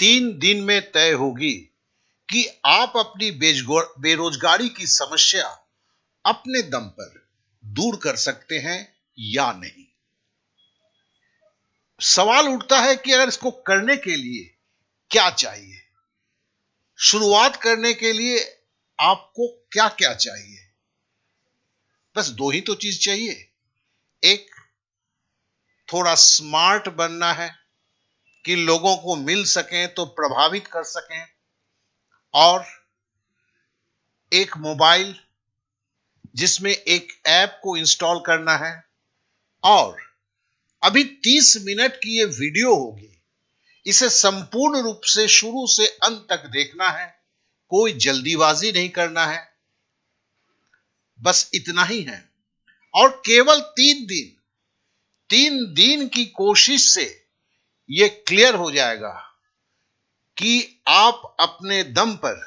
3 दिन में तय होगी कि आप अपनी बेरोजगारी की समस्या अपने दम पर दूर कर सकते हैं या नहीं। सवाल उठता है कि अगर इसको करने के लिए क्या चाहिए, शुरुआत करने के लिए आपको क्या क्या चाहिए। बस 2 ही तो चीज चाहिए। एक, थोड़ा स्मार्ट बनना है कि लोगों को मिल सकें तो प्रभावित कर सकें, और एक मोबाइल जिसमें एक ऐप को इंस्टॉल करना है, और अभी 30 मिनट की ये वीडियो होगी, इसे संपूर्ण रूप से शुरू से अंत तक देखना है, कोई जल्दीबाजी नहीं करना है। बस इतना ही है। और केवल 3 दिन की कोशिश से यह क्लियर हो जाएगा कि आप अपने दम पर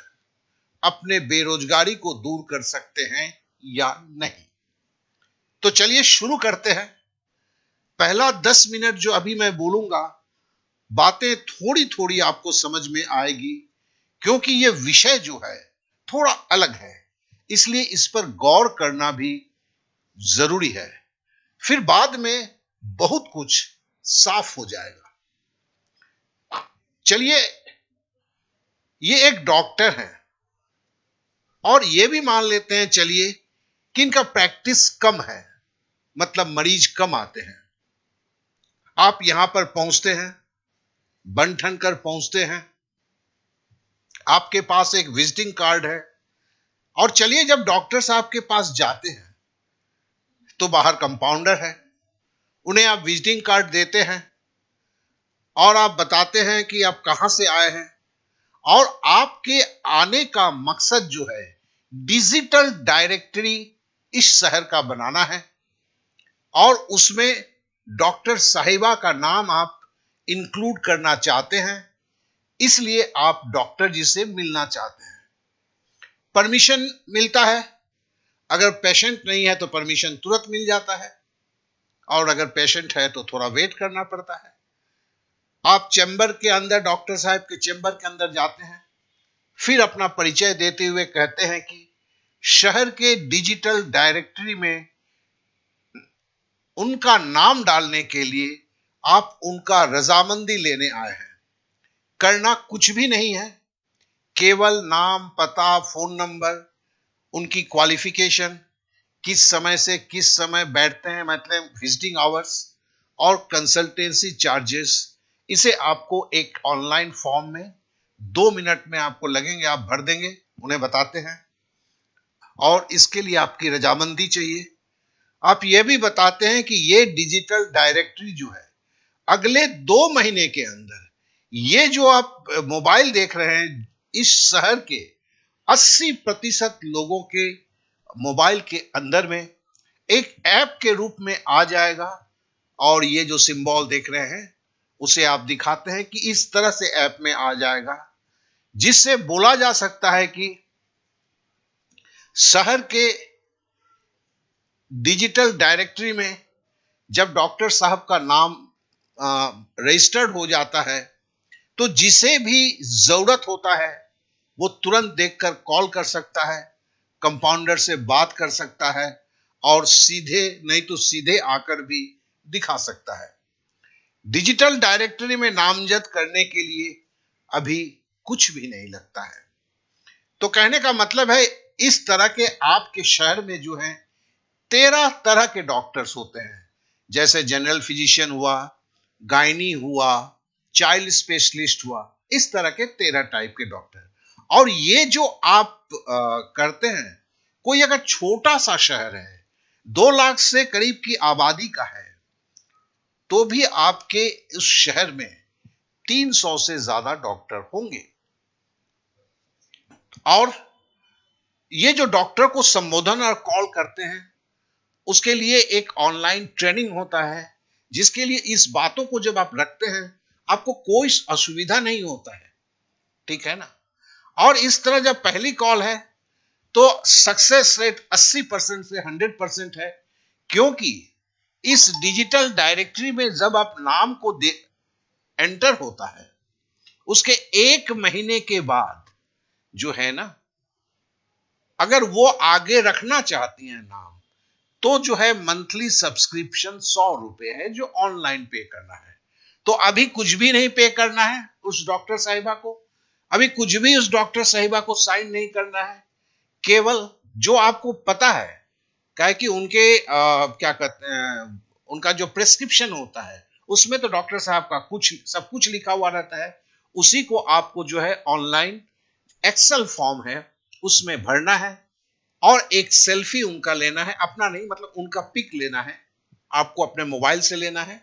अपने बेरोजगारी को दूर कर सकते हैं या नहीं। तो चलिए शुरू करते हैं। पहला 10 मिनट जो अभी मैं बोलूंगा, बातें थोड़ी थोड़ी आपको समझ में आएगी, क्योंकि यह विषय जो है थोड़ा अलग है, इसलिए इस पर गौर करना भी जरूरी है। फिर बाद में बहुत कुछ साफ हो जाएगा। चलिए, ये एक डॉक्टर है, और ये भी मान लेते हैं चलिए कि इनका प्रैक्टिस कम है, मतलब मरीज कम आते हैं। आप यहां पर पहुंचते हैं, बन ठन कर पहुंचते हैं, आपके पास एक विजिटिंग कार्ड है, और चलिए जब डॉक्टर साहब के पास जाते हैं तो बाहर कंपाउंडर है, उन्हें आप विजिटिंग कार्ड देते हैं और आप बताते हैं कि आप कहां से आए हैं, और आपके आने का मकसद जो है डिजिटल डायरेक्टरी इस शहर का बनाना है, और उसमें डॉक्टर साहिबा का नाम आप इंक्लूड करना चाहते हैं, इसलिए आप डॉक्टर जी से मिलना चाहते हैं। परमिशन मिलता है। अगर पेशेंट नहीं है तो परमिशन तुरंत मिल जाता है, और अगर पेशेंट है तो थोड़ा वेट करना पड़ता है। आप चैम्बर के अंदर, डॉक्टर साहब के चैम्बर के अंदर जाते हैं, फिर अपना परिचय देते हुए कहते हैं कि शहर के डिजिटल डायरेक्टरी में उनका नाम डालने के लिए आप उनका रजामंदी लेने आए हैं। करना कुछ भी नहीं है, केवल नाम, पता, फोन नंबर, उनकी क्वालिफिकेशन, किस समय से किस समय बैठते हैं, मतलब विजिटिंग आवर्स, और कंसल्टेंसी चार्जेस, इसे आपको एक ऑनलाइन फॉर्म में 2 मिनट में आपको लगेंगे, आप भर देंगे, उन्हें बताते हैं। और इसके लिए आपकी रजामंदी चाहिए। आप यह भी बताते हैं कि यह डिजिटल डायरेक्टरी जो है, अगले 2 महीने के अंदर ये जो आप मोबाइल देख रहे हैं, इस शहर के 80% लोगों के मोबाइल के अंदर में एक ऐप के रूप में आ जाएगा। और ये जो सिंबल देख रहे हैं, उसे आप दिखाते हैं कि इस तरह से ऐप में आ जाएगा, जिससे बोला जा सकता है कि शहर के डिजिटल डायरेक्टरी में जब डॉक्टर साहब का नाम रजिस्टर्ड हो जाता है, तो जिसे भी जरूरत होता है वो तुरंत देखकर कॉल कर सकता है, कंपाउंडर से बात कर सकता है, और सीधे नहीं तो सीधे आकर भी दिखा सकता है। डिजिटल डायरेक्टरी में नामजद करने के लिए अभी कुछ भी नहीं लगता है। तो कहने का मतलब है, इस तरह के आपके शहर में जो है 13 तरह के डॉक्टर्स होते हैं, जैसे जनरल फिजिशियन हुआ, गायनी हुआ, चाइल्ड स्पेशलिस्ट हुआ, इस तरह के 13 टाइप के डॉक्टर। और ये जो आप करते हैं, कोई अगर छोटा सा शहर है, 2 लाख से करीब की आबादी का है, तो भी आपके उस शहर में 300 से ज्यादा डॉक्टर होंगे। और ये जो डॉक्टर को संबोधन और कॉल करते हैं, उसके लिए एक ऑनलाइन ट्रेनिंग होता है, जिसके लिए इस बातों को जब आप रखते हैं, आपको कोई असुविधा नहीं होता है, ठीक है ना। और इस तरह जब पहली कॉल है तो सक्सेस रेट 80% से 100% है, क्योंकि इस डिजिटल डायरेक्टरी में जब आप नाम को एंटर होता है, उसके 1 महीने के बाद जो है ना, अगर वो आगे रखना चाहती हैं नाम, तो जो है मंथली सब्सक्रिप्शन 100 रुपए है जो ऑनलाइन पे करना है। तो अभी कुछ भी नहीं पे करना है उस डॉक्टर साहिबा को, अभी कुछ भी उस डॉक्टर साहिबा को साइन नहीं करना है। केवल जो आपको पता है, क्या कि उनके क्या कहते हैं, उनका जो प्रेस्क्रिप्शन होता है उसमें तो डॉक्टर साहब का कुछ सब कुछ लिखा हुआ रहता है, उसी को आपको जो है ऑनलाइन एक्सेल फॉर्म है उसमें भरना है और एक सेल्फी उनका लेना है, अपना नहीं मतलब उनका पिक लेना है, आपको अपने मोबाइल से लेना है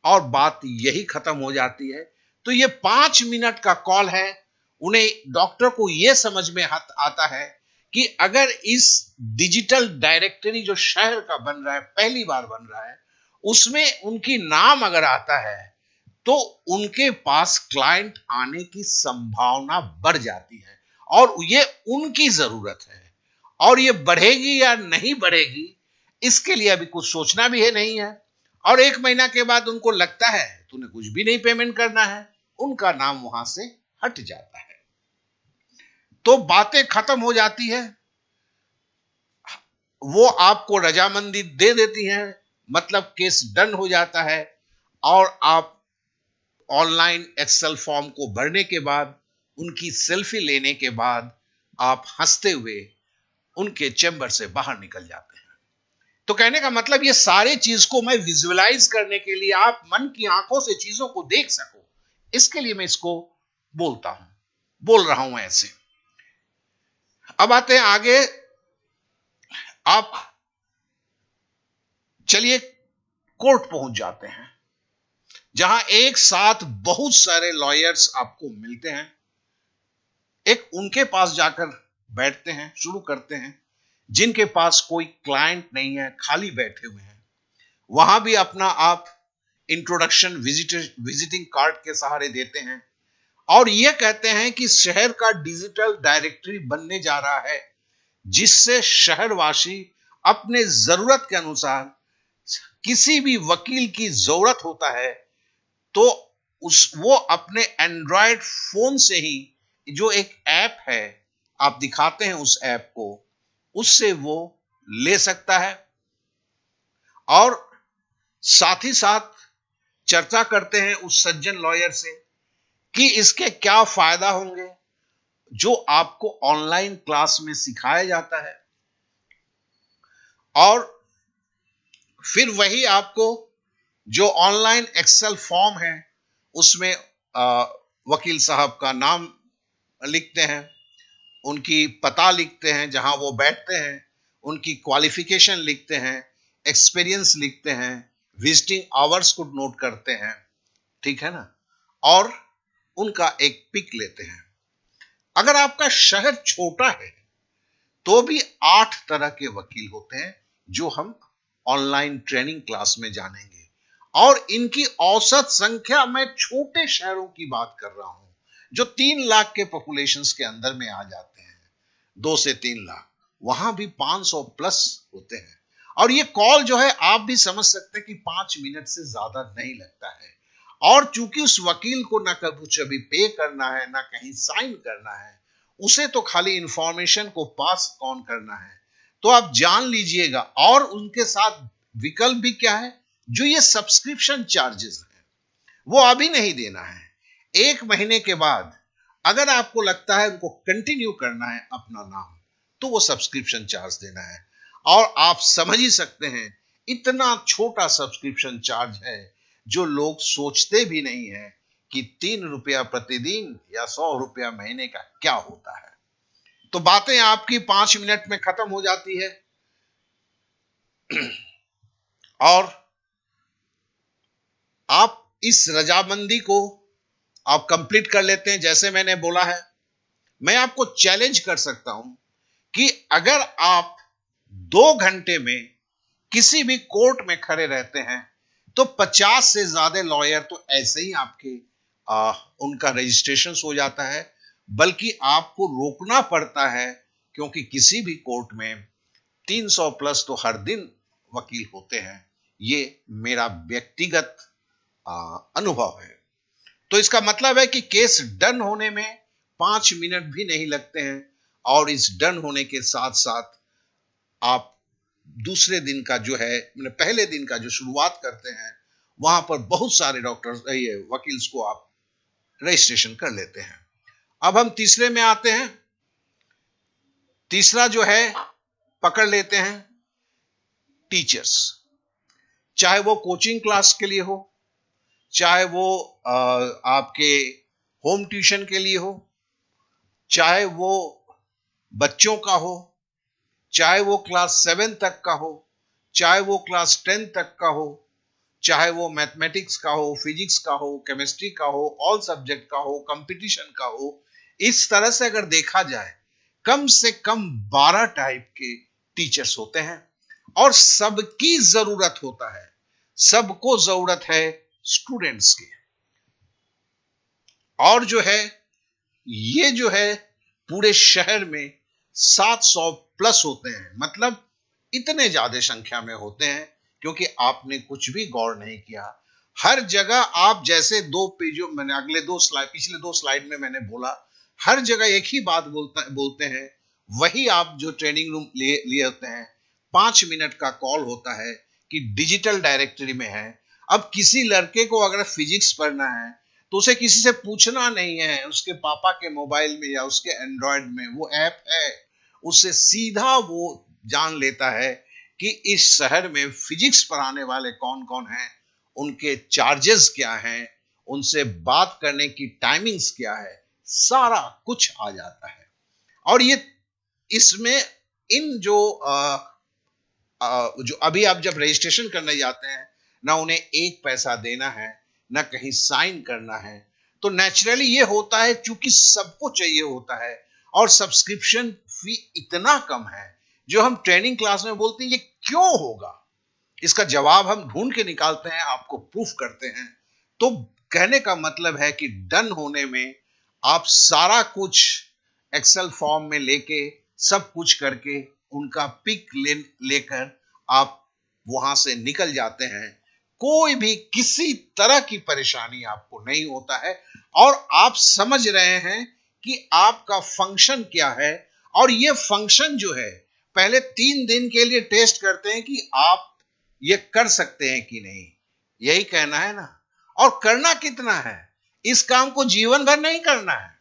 और बात यही खत्म हो जाती है। तो ये 5 मिनट का कॉल है। उन्हें डॉक्टर को यह समझ में आता है कि अगर इस डिजिटल डायरेक्टरी जो शहर का बन रहा है, पहली बार बन रहा है, उसमें उनकी नाम अगर आता है तो उनके पास क्लाइंट आने की संभावना बढ़ जाती है और ये उनकी जरूरत है। और ये बढ़ेगी या नहीं बढ़ेगी इसके लिए अभी कुछ सोचना भी है नहीं है। और 1 महीना के बाद उनको लगता है तूने कुछ भी नहीं पेमेंट करना है, उनका नाम वहां से हट जाता है। तो बातें खत्म हो जाती है, वो आपको रजामंदी दे देती हैं, मतलब केस डन हो जाता है और आप ऑनलाइन एक्सेल फॉर्म को भरने के बाद, उनकी सेल्फी लेने के बाद आप हंसते हुए उनके चैम्बर से बाहर निकल जाते हैं। तो कहने का मतलब ये सारे चीज को मैं विजुअलाइज करने के लिए, आप मन की आंखों से चीजों को देख सको, इसके लिए मैं इसको बोलता हूं, बोल रहा हूं ऐसे। अब आते हैं आगे। आप चलिए कोर्ट पहुंच जाते हैं, जहां एक साथ बहुत सारे लॉयर्स आपको मिलते हैं। एक उनके पास जाकर बैठते हैं, शुरू करते हैं जिनके पास कोई क्लाइंट नहीं है, खाली बैठे हुए हैं। वहां भी अपना आप इंट्रोडक्शन विजिटिंग कार्ड के सहारे देते हैं और यह कहते हैं कि शहर का डिजिटल डायरेक्टरी बनने जा रहा है, जिससे शहरवासी अपने जरूरत के अनुसार किसी भी वकील की जरूरत होता है तो उस वो अपने एंड्रॉयड फोन से ही, जो एक ऐप है आप दिखाते हैं उस ऐप को, उससे वो ले सकता है। और साथ ही साथ चर्चा करते हैं उस सज्जन लॉयर से कि इसके क्या फायदा होंगे जो आपको ऑनलाइन क्लास में सिखाया जाता है। और फिर वही आपको जो ऑनलाइन एक्सेल फॉर्म है उसमें वकील साहब का नाम लिखते हैं, उनकी पता लिखते हैं जहां वो बैठते हैं, उनकी क्वालिफिकेशन लिखते हैं, एक्सपीरियंस लिखते हैं, विजिटिंग आवर्स को नोट करते हैं, ठीक है ना, और उनका एक पिक लेते हैं। अगर आपका शहर छोटा है तो भी 8 तरह के वकील होते हैं जो हम ऑनलाइन ट्रेनिंग क्लास में जानेंगे। और इनकी औसत संख्या, मैं छोटे शहरों की बात कर रहा हूं जो 3 लाख के पॉपुलेशन के अंदर में आ जाते हैं, 2 से 3 लाख, वहां भी 500 प्लस होते हैं। और ये कॉल जो है आप भी समझ सकते हैं कि 5 मिनट से ज्यादा नहीं लगता है। और चूंकि उस वकील को ना कुछ अभी पे करना है ना कहीं साइन करना है, उसे तो खाली इंफॉर्मेशन को पास कौन करना है, तो आप जान लीजिएगा। और उनके साथ विकल्प भी क्या है, जो ये सब्सक्रिप्शन चार्जेस है वो अभी नहीं देना है। 1 महीने के बाद अगर आपको लगता है उनको कंटिन्यू करना है अपना नाम, तो वो सब्सक्रिप्शन चार्ज देना है। और आप समझ ही सकते हैं इतना छोटा सब्सक्रिप्शन चार्ज है जो लोग सोचते भी नहीं है कि 3 रुपया प्रतिदिन या 100 रुपया महीने का क्या होता है। तो बातें आपकी 5 मिनट में खत्म हो जाती है और आप इस रजामंदी को आप कंप्लीट कर लेते हैं। जैसे मैंने बोला है, मैं आपको चैलेंज कर सकता हूं कि अगर आप 2 घंटे में किसी भी कोर्ट में खड़े रहते हैं तो 50 से ज्यादा लॉयर तो ऐसे ही आपके उनका रजिस्ट्रेशन हो जाता है, बल्कि आपको रोकना पड़ता है क्योंकि किसी भी कोर्ट में 300 प्लस तो हर दिन वकील होते हैं। ये मेरा व्यक्तिगत अनुभव है। तो इसका मतलब है कि केस डन होने में 5 मिनट भी नहीं लगते हैं, और इस डन होने के साथ साथ आप दूसरे दिन का जो है, पहले दिन का जो शुरुआत करते हैं, वहां पर बहुत सारे डॉक्टर्स, ये वकील्स को आप रजिस्ट्रेशन कर लेते हैं। अब हम तीसरे में आते हैं। तीसरा जो है, पकड़ लेते हैं टीचर्स, चाहे वो कोचिंग क्लास के लिए हो, चाहे वो आपके होम ट्यूशन के लिए हो, चाहे वो बच्चों का हो, चाहे वो क्लास 7 तक का हो, चाहे वो क्लास 10 तक का हो, चाहे वो मैथमेटिक्स का हो, फिजिक्स का हो, केमिस्ट्री का हो, ऑल सब्जेक्ट का हो, कंपटीशन का हो। इस तरह से अगर देखा जाए, कम से कम 12 टाइप के टीचर्स होते हैं, और सबकी जरूरत होता है, सबको जरूरत है स्टूडेंट्स की। और जो है, ये जो है पूरे शहर में 700 प्लस होते हैं, मतलब इतने ज्यादा संख्या में होते हैं, क्योंकि आपने कुछ भी गौर नहीं किया। हर जगह आप जैसे दो पेजों, मैंने अगले दो स्लाइड, पिछले दो स्लाइड में मैंने बोला, हर जगह एक ही बात बोलते हैं, वही आप जो ट्रेनिंग रूम लिए होते हैं, 5 मिनट का कॉल होता है कि डिजिटल डायरेक्टरी में है। अब किसी लड़के को अगर फिजिक्स पढ़ना है, तो उसे किसी से पूछना नहीं है, उसके पापा के मोबाइल में या उसके एंड्रॉयड में वो ऐप है, उससे सीधा वो जान लेता है कि इस शहर में फिजिक्स पढ़ाने वाले कौन कौन हैं, उनके चार्जेस क्या हैं, उनसे बात करने की टाइमिंग्स क्या है, सारा कुछ आ जाता है। और ये इसमें इन जो अभी आप जब रजिस्ट्रेशन करने जाते हैं, ना उन्हें एक पैसा देना है, ना कहीं साइन करना है, तो नेचुरली ये होता है, क्योंकि सबको चाहिए होता है, और सब्सक्रिप्शन फी इतना कम है, जो हम ट्रेनिंग क्लास में बोलते हैं ये क्यों होगा, इसका जवाब हम ढूंढ के निकालते हैं, आपको प्रूफ करते हैं। तो कहने का मतलब है कि डन होने में आप सारा कुछ एक्सेल फॉर्म में लेके, सब कुछ करके, उनका पिक लेकर आप वहां से निकल जाते हैं। कोई भी किसी तरह की परेशानी आपको नहीं होता है, और आप समझ रहे हैं कि आपका फंक्शन क्या है। और ये फंक्शन जो है, पहले 3 दिन के लिए टेस्ट करते हैं कि आप ये कर सकते हैं कि नहीं, यही कहना है ना। और करना कितना है, इस काम को जीवन भर नहीं करना है,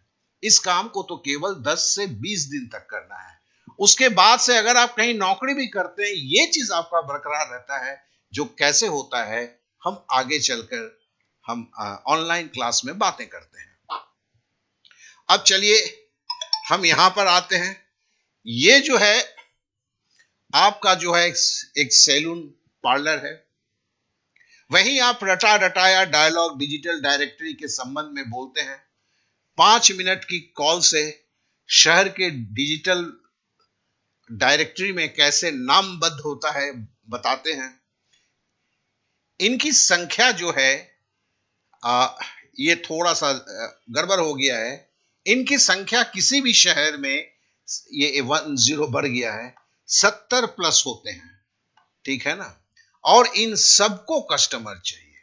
इस काम को तो केवल 10 से 20 दिन तक करना है। उसके बाद से अगर आप कहीं नौकरी भी करते हैं, ये चीज आपका बरकरार रहता है। जो कैसे होता है, हम आगे चलकर हम ऑनलाइन क्लास में बातें करते हैं। अब चलिए हम यहां पर आते हैं। ये जो है आपका जो है एक सैलून पार्लर है। वहीं आप रटा रटाया डायलॉग डिजिटल डायरेक्टरी के संबंध में बोलते हैं। 5 मिनट की कॉल से शहर के डिजिटल डायरेक्टरी में कैसे नामबद्ध होता है बताते हैं। इनकी संख्या जो है, ये थोड़ा सा गड़बड़ हो गया है। इनकी संख्या किसी भी शहर में, ये 10 बढ़ गया है, 70 प्लस होते हैं, ठीक है ना। और इन सबको कस्टमर चाहिए,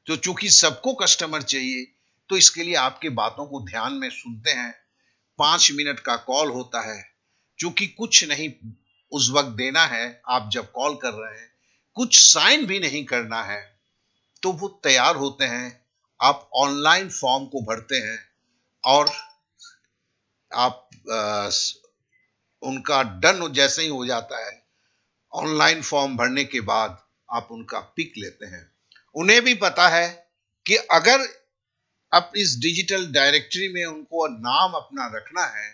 तो चूंकि सबको कस्टमर चाहिए, तो इसके लिए आपके बातों को ध्यान में सुनते हैं। 5 मिनट का कॉल होता है, चूंकि कुछ नहीं उस वक्त देना है, आप जब कॉल कर रहे हैं, कुछ साइन भी नहीं करना है, तो वो तैयार होते हैं। आप ऑनलाइन फॉर्म को भरते हैं, और आप उनका डन जैसे ही हो जाता है, ऑनलाइन फॉर्म भरने के बाद आप उनका पिक लेते हैं। उन्हें भी पता है कि अगर आप इस डिजिटल डायरेक्टरी में उनको नाम अपना रखना है,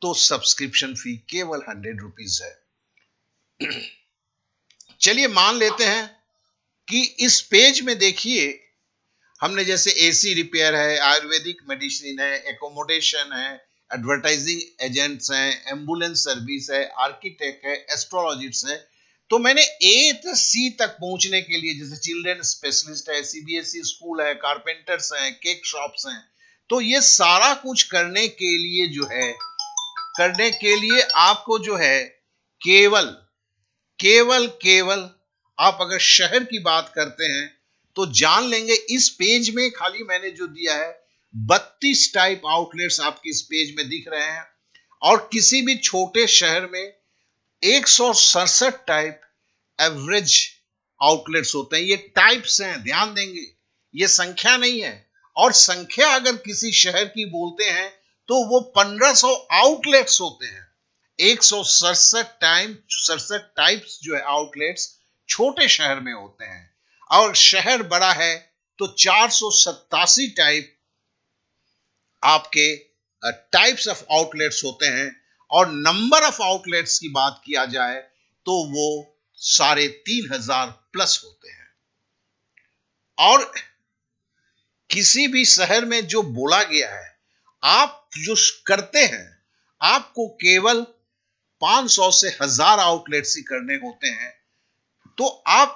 तो सब्सक्रिप्शन फी केवल 100 रुपीज है। चलिए मान लेते हैं कि इस पेज में देखिए, हमने जैसे एसी रिपेयर है, आयुर्वेदिक मेडिसिन है, एकोमोडेशन है, एडवर्टाइजिंग एजेंट्स हैं, एम्बुलेंस सर्विस है, आर्किटेक्ट है, एस्ट्रोलॉजिस्ट है। तो मैंने ए से सी तक पहुंचने के लिए, जैसे चिल्ड्रन स्पेशलिस्ट है, सीबीएसई स्कूल है, कारपेंटर्स हैं, केक शॉप्स हैं, तो ये सारा कुछ करने के लिए जो है, करने के लिए आपको जो है, केवल केवल केवल आप अगर शहर की बात करते हैं, तो जान लेंगे। इस पेज में खाली मैंने जो दिया है 32 टाइप आउटलेट्स आपके इस पेज में दिख रहे हैं, और किसी भी छोटे शहर में 167 टाइप एवरेज आउटलेट्स होते हैं। ये टाइप्स हैं, ध्यान देंगे, ये संख्या नहीं है। और संख्या अगर किसी शहर की बोलते हैं तो वो 1500 आउटलेट्स होते हैं। 167 टाइप्स जो है आउटलेट्स छोटे शहर में होते हैं, और शहर बड़ा है तो 487 टाइप आपके टाइप्स ऑफ आउटलेट्स होते हैं। और नंबर ऑफ आउटलेट्स की बात किया जाए तो वो 3500 प्लस होते हैं। और किसी भी शहर में जो बोला गया है, आप जो करते हैं, आपको केवल 500 से 1000 आउटलेट्स ही करने होते हैं। तो आप,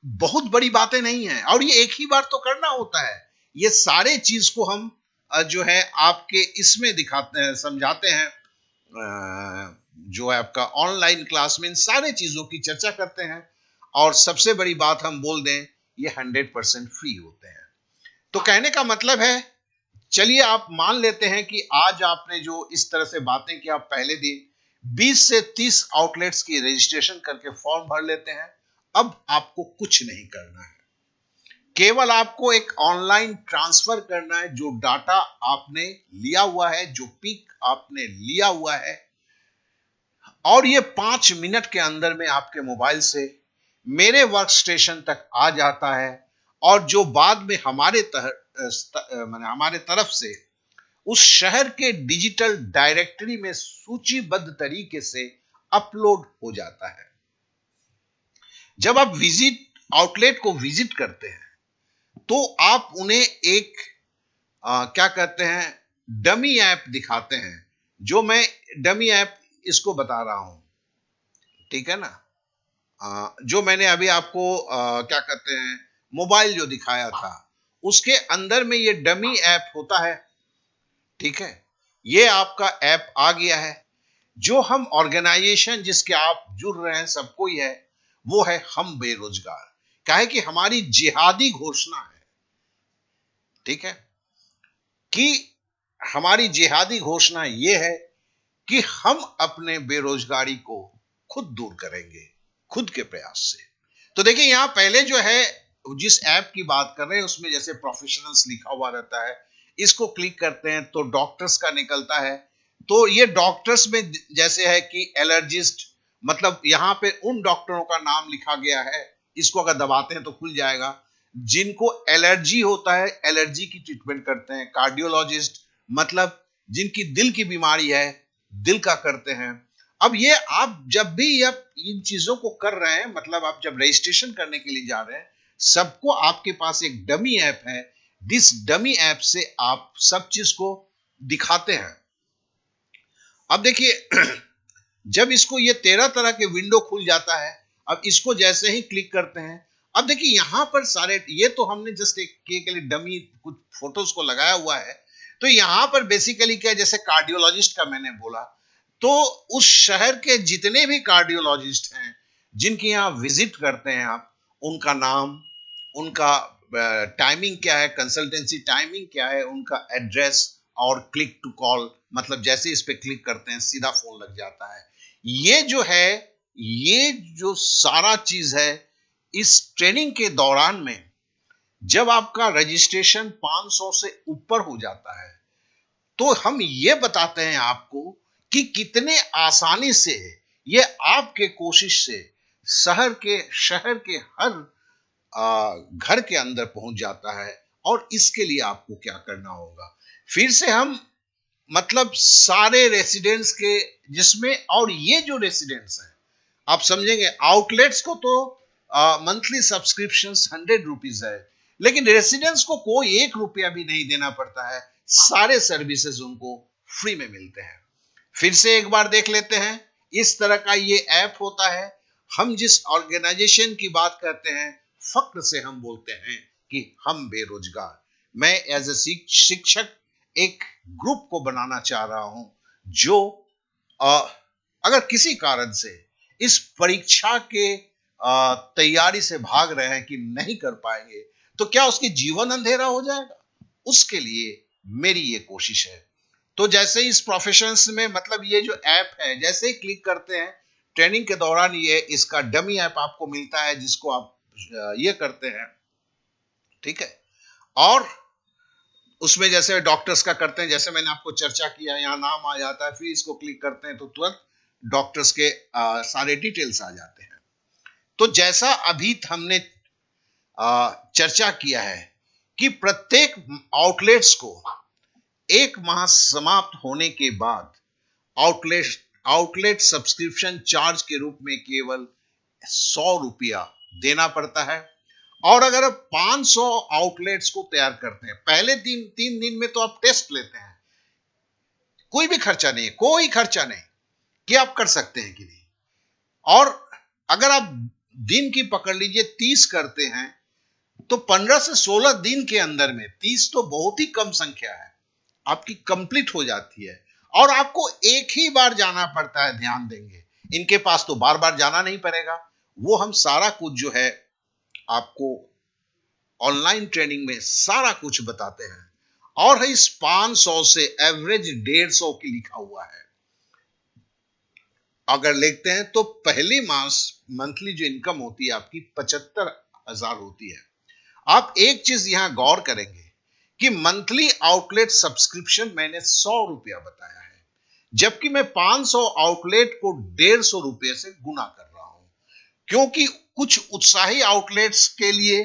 बहुत बड़ी बातें नहीं है, और ये एक ही बार तो करना होता है। ये सारे चीज को हम जो है आपके इसमें दिखाते हैं, समझाते हैं, जो है आपका ऑनलाइन क्लास में इन सारे चीजों की चर्चा करते हैं। और सबसे बड़ी बात हम बोल दें, ये 100% फ्री होते हैं। तो कहने का मतलब है, चलिए आप मान लेते हैं कि आज आपने जो इस तरह से बातें की, आप पहले दिन 20 से 30 आउटलेट्स की रजिस्ट्रेशन करके फॉर्म भर लेते हैं। अब आपको कुछ नहीं करना है, केवल आपको एक ऑनलाइन ट्रांसफर करना है जो डाटा आपने लिया हुआ है, जो पिक आपने लिया हुआ है, और ये 5 मिनट के अंदर में आपके मोबाइल से मेरे वर्क स्टेशन तक आ जाता है। और जो बाद में हमारे तरफ से उस शहर के डिजिटल डायरेक्टरी में सूचीबद्ध तरीके से अपलोड हो जाता है। जब आप आउटलेट को विजिट करते हैं तो आप उन्हें एक क्या कहते हैं, डमी ऐप दिखाते हैं। जो मैं डमी ऐप इसको बता रहा हूं, ठीक है ना, जो मैंने अभी आपको क्या कहते हैं, मोबाइल जो दिखाया था, उसके अंदर में ये डमी ऐप होता है। ठीक है, ये आपका ऐप आ गया है। जो हम ऑर्गेनाइजेशन जिसके आप जुड़ रहे हैं, सबको ही है, वो है हम बेरोजगार। काहे कि हमारी जिहादी घोषणा है, ठीक है, कि हमारी जिहादी घोषणा ये है कि हम अपने बेरोजगारी को खुद दूर करेंगे, खुद के प्रयास से। तो देखिए, यहां पहले जो है, जिस ऐप की बात कर रहे हैं उसमें जैसे प्रोफेशनल्स लिखा हुआ रहता है, इसको क्लिक करते हैं तो डॉक्टर्स का निकलता है। तो ये डॉक्टर्स में जैसे है कि एलर्जिस्ट, मतलब यहां पे उन डॉक्टरों का नाम लिखा गया है, इसको अगर दबाते हैं तो खुल जाएगा। जिनको एलर्जी होता है, एलर्जी की ट्रीटमेंट करते हैं। कार्डियोलॉजिस्ट, मतलब जिनकी दिल की बीमारी है, दिल का करते हैं। अब ये आप जब भी आप इन चीजों को कर रहे हैं, मतलब आप जब रजिस्ट्रेशन करने के लिए जा रहे हैं, सबको आपके पास एक डमी ऐप है। जिस डमी ऐप से आप सब चीज को दिखाते हैं। अब देखिए जब इसको ये 13 तरह के विंडो खुल जाता है, अब इसको जैसे ही क्लिक करते हैं, अब देखिए यहां पर सारे, ये तो हमने जस्ट एक के लिए डमी कुछ फोटोज को लगाया हुआ है। तो यहां पर बेसिकली क्या, जैसे कार्डियोलॉजिस्ट का मैंने बोला, तो उस शहर के जितने भी कार्डियोलॉजिस्ट हैं जिनके यहाँ विजिट करते हैं आप, उनका नाम, उनका टाइमिंग क्या है, कंसल्टेंसी टाइमिंग क्या है, उनका एड्रेस, और क्लिक टू कॉल, मतलब जैसे इस पे क्लिक करते हैं सीधा फोन लग जाता है। ये जो है, ये जो सारा चीज है, इस ट्रेनिंग के दौरान में जब आपका रजिस्ट्रेशन 500 से ऊपर हो जाता है, तो हम ये बताते हैं आपको कि कितने आसानी से ये आपके कोशिश से शहर के हर घर के अंदर पहुंच जाता है। और इसके लिए आपको क्या करना होगा, फिर से हम, मतलब सारे रेसिडेंट्स के, जिसमें, और ये जो रेसिडेंट्स हैं, आप समझेंगे, आउटलेट्स को तो मंथली सब्सक्रिप्शन 100 रुपीज है, लेकिन रेसिडेंट्स को कोई 1 रुपया भी नहीं देना पड़ता है। सारे सर्विसेज उनको फ्री में मिलते हैं। फिर से एक बार देख लेते हैं, इस तरह का ये ऐप होता है। हम जिस ऑर्गेनाइजेशन की बात करते हैं, फक्र से हम बोलते हैं कि हम बेरोजगार। मैं एज ए शिक्षक एक ग्रुप को बनाना चाह रहा हूं, जो अगर किसी कारण से इस परीक्षा के तैयारी से भाग रहे हैं कि नहीं कर पाएंगे, तो क्या उसकी जीवन अंधेरा हो जाएगा? उसके लिए मेरी ये कोशिश है। तो जैसे इस प्रोफेशंस में मतलब ये जो ऐप है, जैसे ही क्लिक करते हैं ट्रेनिंग के दौरान, ये इसका डमी ऐप आपको मिलता है जिसको आप ये करते हैं, ठीक है। और उसमें जैसे डॉक्टर्स का करते हैं, जैसे मैंने आपको चर्चा किया, यहाँ नाम आ जाता है, फिर इसको क्लिक करते हैं तो तुरंत डॉक्टर्स के सारे डिटेल्स आ जाते हैं। तो जैसा अभी हमने चर्चा किया है कि प्रत्येक आउटलेट्स को 1 माह समाप्त होने के बाद आउटलेट आउटलेट सब्सक्रिप्शन चार्ज के रूप में केवल 100 रुपया देना पड़ता है। और अगर आप 500 आउटलेट्स को तैयार करते हैं, पहले 3 दिन में तो आप टेस्ट लेते हैं, कोई भी खर्चा नहीं, कोई खर्चा नहीं कि आप कर सकते हैं कि नहीं। और अगर आप दिन की पकड़ लीजिए 30 करते हैं तो 15 से 16 दिन के अंदर में, 30 तो बहुत ही कम संख्या है, आपकी कंप्लीट हो जाती है। और आपको एक ही बार जाना पड़ता है, ध्यान देंगे इनके पास तो बार बार जाना नहीं पड़ेगा। वो हम सारा कुछ जो है आपको ऑनलाइन ट्रेनिंग में सारा कुछ बताते हैं। और इस 500 से एवरेज 150 की लिखा हुआ है। अगर देखते हैं तो पहली मास मंथली जो इनकम होती है आपकी 75,000 होती है। आप एक चीज यहां गौर करेंगे कि मंथली आउटलेट सब्सक्रिप्शन मैंने 100 रुपया बताया है, जबकि मैं 500 आउटलेट को 150 रुपये से गुना कर रहा हूं, क्योंकि कुछ उत्साही आउटलेट्स के लिए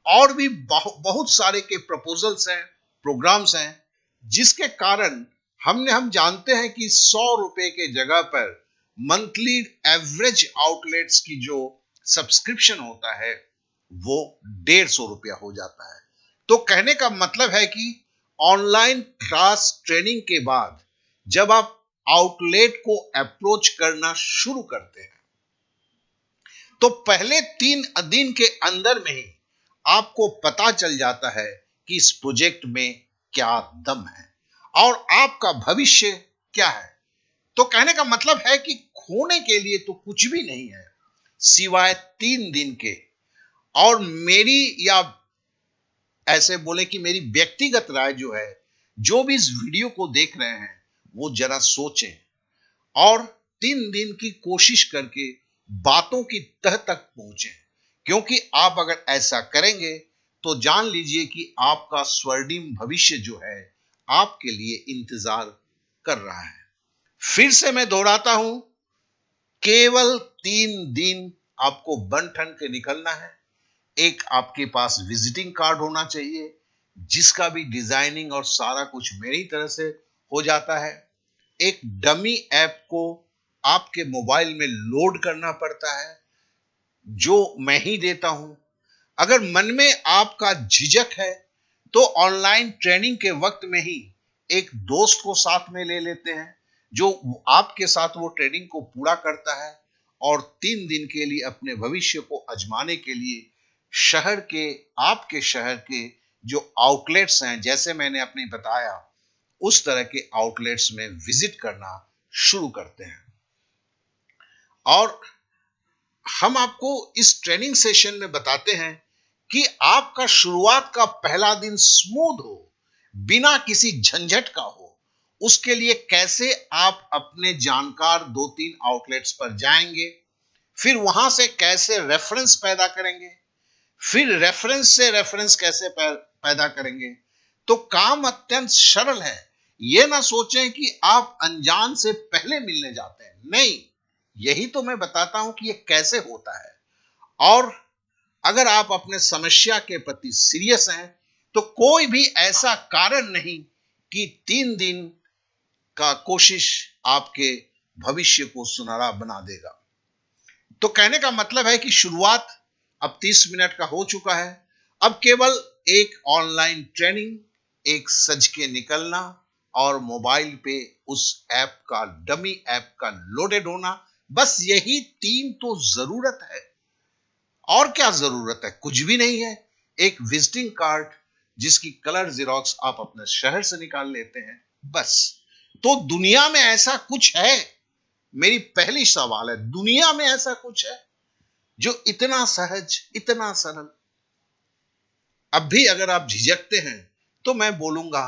और भी बहुत सारे के प्रपोजल्स हैं, प्रोग्राम्स हैं, जिसके कारण हम जानते हैं कि 100 रुपये के जगह पर मंथली एवरेज आउटलेट्स की जो सब्सक्रिप्शन होता है वो 150 रुपया हो जाता है। तो कहने का मतलब है कि ऑनलाइन क्लास ट्रेनिंग के बाद जब आप आउटलेट को अप्रोच करना शुरू करते हैं तो पहले 3 दिन के अंदर में ही आपको पता चल जाता है कि इस प्रोजेक्ट में क्या दम है और आपका भविष्य क्या है। तो कहने का मतलब है कि खोने के लिए तो कुछ भी नहीं है सिवाय 3 दिन के। और मेरी, या ऐसे बोले कि मेरी व्यक्तिगत राय जो है, जो भी इस वीडियो को देख रहे हैं वो जरा सोचें और 3 दिन की कोशिश करके बातों की तह तक पहुंचे। क्योंकि आप अगर ऐसा करेंगे तो जान लीजिए कि आपका स्वर्णिम भविष्य जो है आपके लिए इंतजार कर रहा है। फिर से मैं दोहराता हूं, केवल 3 दिन आपको बन ठन के निकलना है। एक आपके पास विजिटिंग कार्ड होना चाहिए जिसका भी डिजाइनिंग और सारा कुछ मेरी तरह से हो जाता है। एक डमी ऐप को आपके मोबाइल में लोड करना पड़ता है जो मैं ही देता हूं। अगर मन में आपका झिझक है तो ऑनलाइन ट्रेनिंग के वक्त में ही एक दोस्त को साथ में ले लेते हैं जो आपके साथ वो ट्रेनिंग को पूरा करता है। और 3 दिन के लिए अपने भविष्य को आजमाने के लिए शहर के, आपके शहर के जो आउटलेट्स हैं, जैसे मैंने अपने बताया उस तरह के आउटलेट्स में विजिट करना शुरू करते हैं। और हम आपको इस ट्रेनिंग सेशन में बताते हैं कि आपका शुरुआत का पहला दिन स्मूथ हो, बिना किसी झंझट का हो। उसके लिए कैसे आप अपने जानकार 2-3 आउटलेट्स पर जाएंगे, फिर वहां से कैसे रेफरेंस पैदा करेंगे, फिर रेफरेंस से रेफरेंस कैसे पैदा करेंगे। तो काम अत्यंत सरल है। यह ना सोचें कि आप अनजान से पहले मिलने जाते हैं, नहीं, यही तो मैं बताता हूं कि यह कैसे होता है। और अगर आप अपने समस्या के प्रति सीरियस हैं तो कोई भी ऐसा कारण नहीं कि 3 दिन का कोशिश आपके भविष्य को सुनहरा बना देगा। तो कहने का मतलब है कि शुरुआत अब 30 मिनट का हो चुका है। अब केवल एक ऑनलाइन ट्रेनिंग, एक सज के निकलना और मोबाइल पे उस ऐप का, डमी ऐप का लोडेड होना, बस यही 3 तो जरूरत है। और क्या जरूरत है? कुछ भी नहीं है। एक विजिटिंग कार्ड जिसकी कलर जेरोक्स आप अपने शहर से निकाल लेते हैं, बस। तो दुनिया में ऐसा कुछ है? मेरी पहली सवाल है, दुनिया में ऐसा कुछ है जो इतना सहज, इतना सरल? अब भी अगर आप झिझकते हैं तो मैं बोलूंगा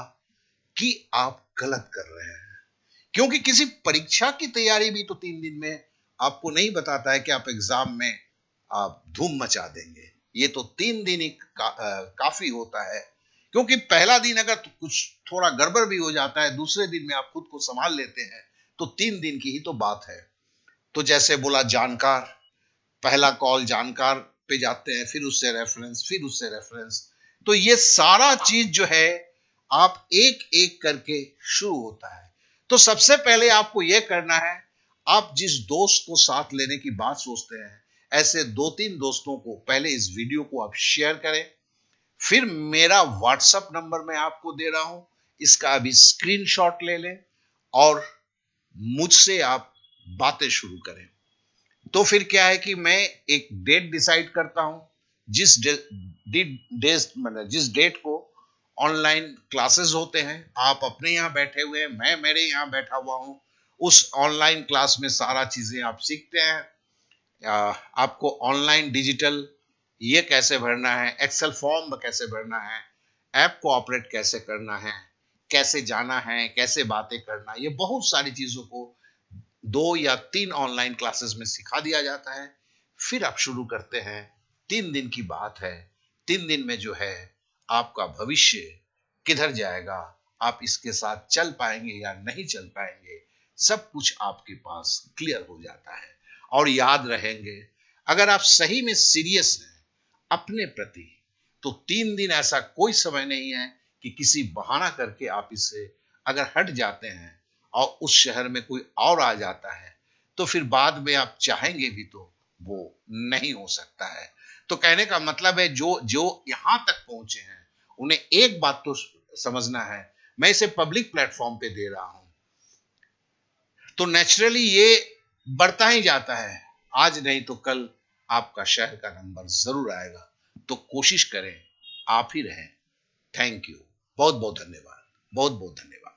कि आप गलत कर रहे हैं, क्योंकि किसी परीक्षा की तैयारी भी तो 3 दिन में आपको नहीं बताता है कि आप एग्जाम में आप धूम मचा देंगे। ये तो 3 दिन ही काफी होता है, क्योंकि पहला दिन अगर तो कुछ थोड़ा गड़बड़ भी हो जाता है, दूसरे दिन में आप खुद को संभाल लेते हैं, तो 3 दिन की ही तो बात है। तो जैसे बोला जानकार, पहला कॉल जानकार पे जाते हैं, फिर उससे रेफरेंस, फिर उससे रेफरेंस। तो ये सारा चीज जो है आप एक एक करके शुरू होता है। तो सबसे पहले आपको यह करना है, आप जिस दोस्त को साथ लेने की बात सोचते हैं, ऐसे 2-3 दोस्तों को पहले इस वीडियो को आप शेयर करें। फिर मेरा व्हाट्सएप नंबर मैं आपको दे रहा हूं, इसका अभी स्क्रीनशॉट ले लें और मुझसे आप बातें शुरू करें। तो फिर क्या है कि मैं एक डेट डिसाइड करता हूं, जिस मतलब जिस डेट को ऑनलाइन क्लासेस होते हैं, आप अपने यहां बैठे हुए हैं, मैं मेरे यहां बैठा हुआ हूं, उस ऑनलाइन क्लास में सारा चीजें आप सीखते हैं। आपको ऑनलाइन डिजिटल ये कैसे भरना है, एक्सेल फॉर्म कैसे भरना है, ऐप को ऑपरेट कैसे करना है, कैसे जाना है, कैसे बातें करना, ये बहुत सारी चीजों को 2 या 3 ऑनलाइन क्लासेस में सिखा दिया जाता है। फिर आप शुरू करते हैं। 3 दिन की बात है। 3 दिन में जो है आपका भविष्य किधर जाएगा, आप इसके साथ चल पाएंगे या नहीं चल पाएंगे, सब कुछ आपके पास क्लियर हो जाता है। और याद रहेंगे, अगर आप सही में सीरियस हैं अपने प्रति, तो 3 दिन ऐसा कोई समय नहीं है कि किसी बहाना करके आप इससे अगर हट जाते हैं और उस शहर में कोई और आ जाता है, तो फिर बाद में आप चाहेंगे भी तो वो नहीं हो सकता है। तो कहने का मतलब है, जो जो यहां तक पहुंचे हैं उन्हें एक बात तो समझना है, मैं इसे पब्लिक प्लेटफॉर्म पे दे रहा हूं, तो नेचुरली ये बढ़ता ही जाता है। आज नहीं तो कल आपका शहर का नंबर जरूर आएगा। तो कोशिश करें, आप ही रहें। Thank you. बहुत बहुत धन्यवाद। बहुत बहुत धन्यवाद।